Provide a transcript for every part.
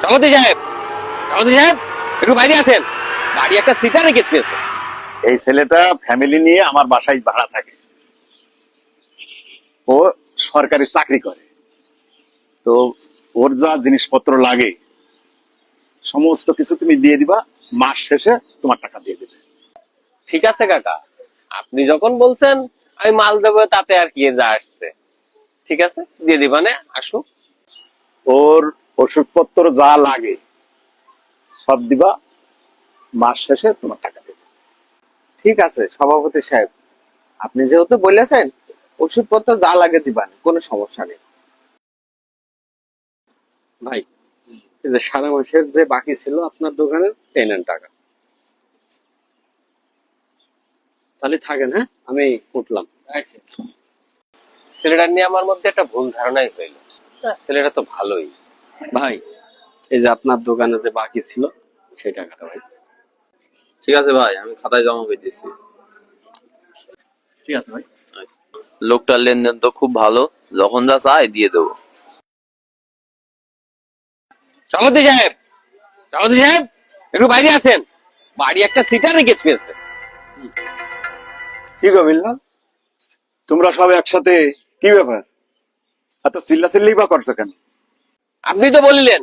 সভাপতি সাহেব, সভাপতি সাহেব একটু বাইরে আছেন, গাড়ি একটা সিটার রেখে দিয়েছে। এই ছেলেটা ফ্যামিলি নিয়ে আমার বাসায় ভাড়া থাকে। ও সরকারি চাকরি করে, তো ওর যা জিনিসপত্র লাগে সমস্ত কিছু তুমি দিয়ে দিবা, মাস শেষে তোমার টাকা দিয়ে দিবে। ঠিক আছে কাকা, আপনি যখন বলছেন আমি মাল দেবো, তাতে আর কি যা আসছে। ঠিক আছে, দিয়ে দিবা না, আসুক। ওর ওষুধপত্র যা লাগে সব দিবা, মাস শেষে তোমার টাকা দেবে। ঠিক আছে সভাপতি সাহেব, আপনি যেহেতু বলেছেন ওষুধপত্র যা লাগে দিবান, কোনো সমস্যা নেই। ভাই, এই যে সারা মাসের যে বাকি ছিল আপনার দোকানের, এই নেন টাকা। তাহলে থাকেন, হ্যাঁ, আমি উঠলাম। ছেলেটা নিয়ে আমার মধ্যে একটা ভুল ধারণাই হইল। না, ছেলেটা তো ভালোই। ভাই, এই যে আপনার দোকানে যে বাকি ছিল সেই টাকাটা ভাই। ঠিক আছে ভাই, আমি খাতায় জমা করে দিচ্ছি। ঠিক আছে ভাই। লোকটার লেনদেন তো খুব ভালো, যখন যা চাই দিয়ে দেবো। সভাপতি সাহেব, সভাপতি সাহেব একটু বাইরে আছেন, বাড়ি একটা সিটার রেখে দিয়েছে। কি গো মিলনা, তোমরা সব একসাথে, কি ব্যাপার? এত চিল্লাচিল্লি বা করছো কেন? আপনি তো বলিলেন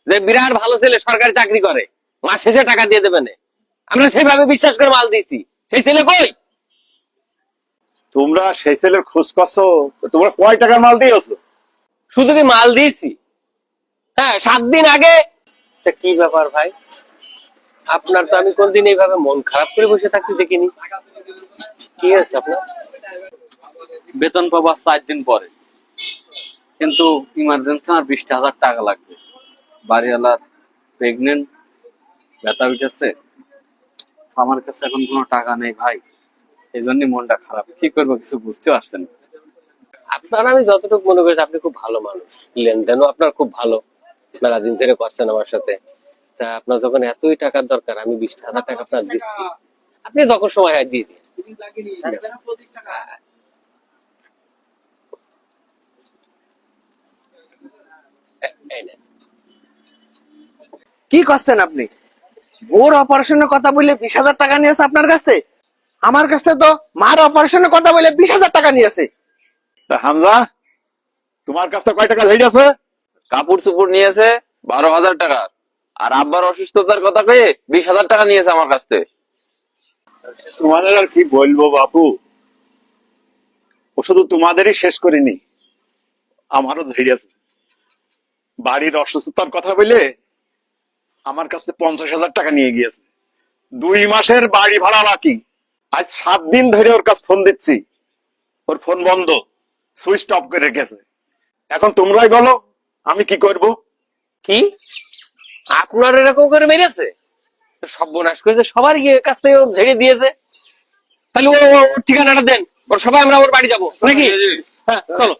যে বিরাট ভালো ছেলে, সরকারি চাকরি করে, মাস শেষে টাকা দিয়ে দেবেন। আমরা সেইভাবে বিশ্বাস করে মাল দিয়েছি, সেই ছেলে কই? তোমরা সেই ছেলের খোঁজ করছো, তোমরা কয় টাকার মাল দিয়েছো? শুধু কি মাল দিয়েছি? হ্যাঁ, 7 দিন আগে। আচ্ছা, কি ব্যাপার ভাই, আপনার তো আমি কোনদিন এইভাবে মন খারাপ করে বসে থাকতে দেখিনি। কি আছে আপনার? বেতন পাবার 4 দিন পরে, কিন্তু ইমার্জেন্সি আমার 20,000 টাকা লাগবে। বাড়িওয়ালার প্রেগনেন্ট, ব্যথা উঠেছে, আমার কাছে এখন কোনো টাকা নেই ভাই, এই জন্য মনটা খারাপ। কি করবো কিছু বুঝতে পারছেন না। আপনার আমি যতটুকু মনে করছি আপনি খুব ভালো মানুষ, লেনদেনও আপনার খুব ভালো, মেলা দিন ধরে করছেন আমার সাথে। তা আপনার যখন এতই টাকার দরকার, আমি 20,000 টাকা আপনার দিচ্ছি, আপনি যখন সময় হয় দিয়ে দিন। এই নেন। কি করছেন আপনি? ওর অপারেশনের কথা বলে 20,000 টাকা নিয়েছে আপনার কাছে? আমার কাছে তো মার অপারেশনের কথা বলে 20,000 টাকা নিয়েছে। তা হামজা, তোমার কাছ থেকে কয় টাকা ঝেড়ে আছে? কাপড় চুপড় নিয়েছে 12,000 টাকা, আর আব্বার অসুস্থতার কথা কয়ে 20,000 টাকা নিয়েছে আমার কাছ থেকে। তোমাদের আর কি বলবো বাপু, ও শুধু তোমাদেরই শেষ করিনি, আমারও ঝেড়েছে। বাড়ির অসুস্থতার কথা বলে আমার কাছে 50,000 টাকা নিয়ে গিয়েছে। 2 মাসের বাড়ি ভাড়া বাকি। আজ 7 দিন ধরে ওর কাছে ফোন দিচ্ছি, ওর ফোন বন্ধ, সুইচ অফ করে রেখেছে। এখন তোমরাই বলো আমি কি করব? কি আপনার এরকম করে মেরেছে? সর্বনাশ করেছে, সবার কাছ থেকে ও ঝেড়ে দিয়েছে। তাহলে ওর ঠিকানাটা দেন, ওর সবাই আমরা ওর বাড়ি যাবো নাকি? হ্যাঁ চলো,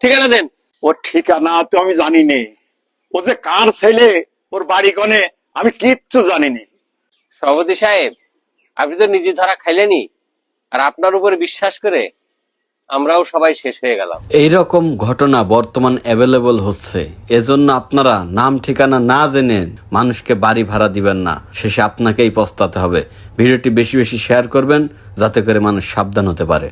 ঠিকানা দেন। ওর ঠিকানা তো আমি জানি নে, ও যে কার ছেলে, ওর বাড়ি কোনে, আমি কিচ্ছু জানি নে। সভাপতি সাহেব, আপনি তো নিজে ধরা খাইলেনি, আর আপনার উপরে বিশ্বাস করে আমরাও সবাই শেষ হয়ে গেলাম। এইরকম ঘটনা বর্তমান অ্যাভেলেবল হচ্ছে, এজন্য আপনারা নাম ঠিকানা না জেনে মানুষকে বাড়ি ভাড়া দিবেন না, শেষে আপনাকেই পস্তাতে হবে। ভিডিওটি বেশি বেশি শেয়ার করবেন যাতে করে মানুষ সাবধান হতে পারে।